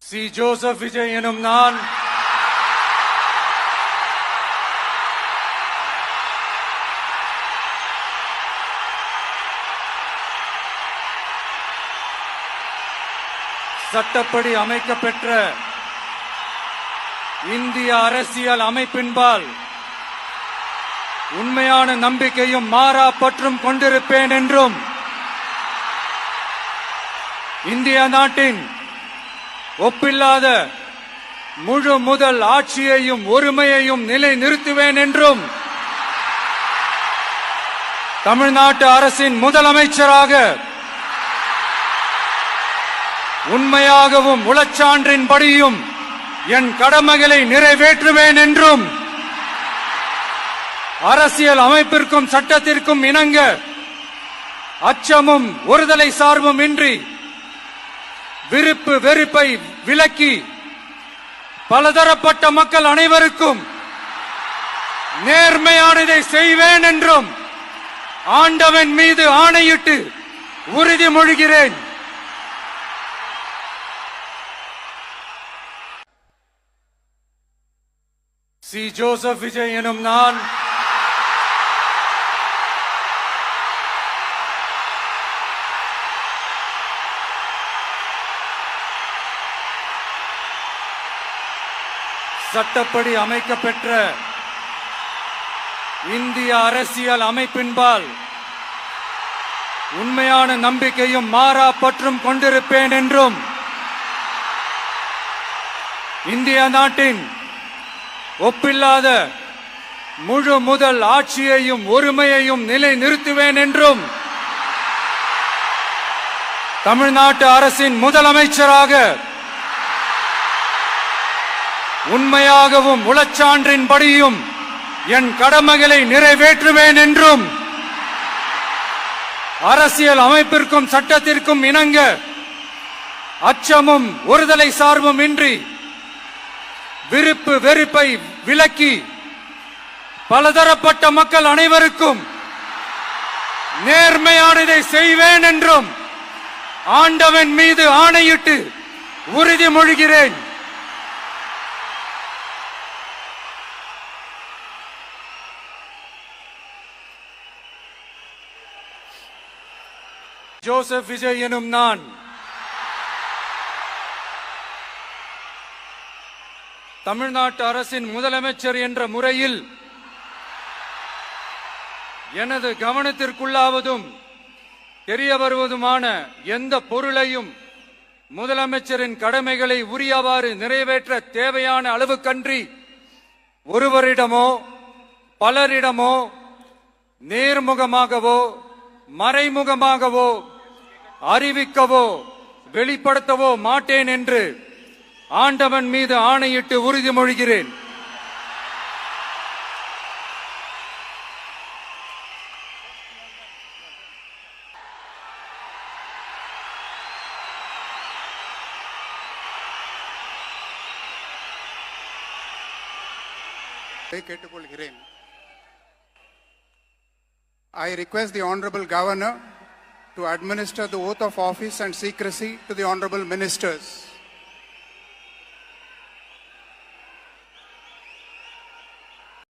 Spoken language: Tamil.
சி. ஜோசப் விஜய் எனும் நான் சட்டப்படி அமைக்கப்பெற்ற இந்திய அரசியல் அமைப்பின்பால் உண்மையான நம்பிக்கையும் மாறா பற்றும் கொண்டிருப்பேன் என்றும் இந்திய நாட்டின் ஒப்பில்லாத முழு முதல் ஆட்சியையும் ஒருமையையும் நிலை நிறுத்துவேன் என்றும் தமிழ்நாட்டு அரசின் முதலமைச்சராக உண்மையாகவும் உளச்சான்றின்படியும் என் கடமைகளை நிறைவேற்றுவேன் என்றும் அரசியல் அமைப்பிற்கும் சட்டத்திற்கும் இணங்க அச்சமும் ஒருதலை சார்பும் இன்றி விருப்பு வெறுப்பை விலக்கி பலதரப்பட்ட மக்கள் அனைவருக்கும் நேர்மையானதை செய்வேன் என்றும் ஆண்டவன் மீது ஆணையிட்டு உறுதிமொழிகிறேன். சி. ஜோசப் விஜய் எனும் நான் சட்டப்படி அமைக்கப்பெற்ற இந்திய அரசியல் அமைப்பின்பால் உண்மையான நம்பிக்கையும் மாறா பற்றும் கொண்டிருப்பேன் என்றும் இந்திய நாட்டின் ஒப்பில்லாத முழு முதல் ஆட்சியையும் ஒருமையையும் நிலை நிறுத்துவேன் என்றும் தமிழ்நாட்டு அரசின் முதலமைச்சராக உண்மையாகவும் உளச்சான்றின்படியும் என் கடமைகளை நிறைவேற்றுவேன் என்றும் அரசியல் அமைப்பிற்கும் சட்டத்திற்கும் இணங்க அச்சமும் ஒருதலை சார்பும் இன்றி விருப்பு வெறுப்பை விலக்கி பலதரப்பட்ட மக்கள் அனைவருக்கும் நேர்மையானதை செய்வேன் என்றும் ஆண்டவன் மீது ஆணையிட்டு உறுதிமொழிகிறேன். ஜோசப் விஜய் எனும் நான் தமிழ்நாட்டு அரசின் முதலமைச்சர் என்ற முறையில் எனது கவனத்திற்குள்ளாவதும் தெரிய வருவதுமான எந்த பொருளையும் முதலமைச்சரின் கடமைகளை உரியவாறு நிறைவேற்ற தேவையான அளவுக்கன்றி ஒருவரிடமோ பலரிடமோ நேர்முகமாகவோ மறைமுகமாகவோ அறிவிக்கவோ வெளிப்படுத்தவோ மாட்டேன் என்று ஆண்டவன் மீது ஆணையிட்டு உறுதிமொழிகிறேன். கேட்டுக்கொள்கிறேன். I request the Honorable Governor to administer the oath of office and secrecy to the Honorable Ministers.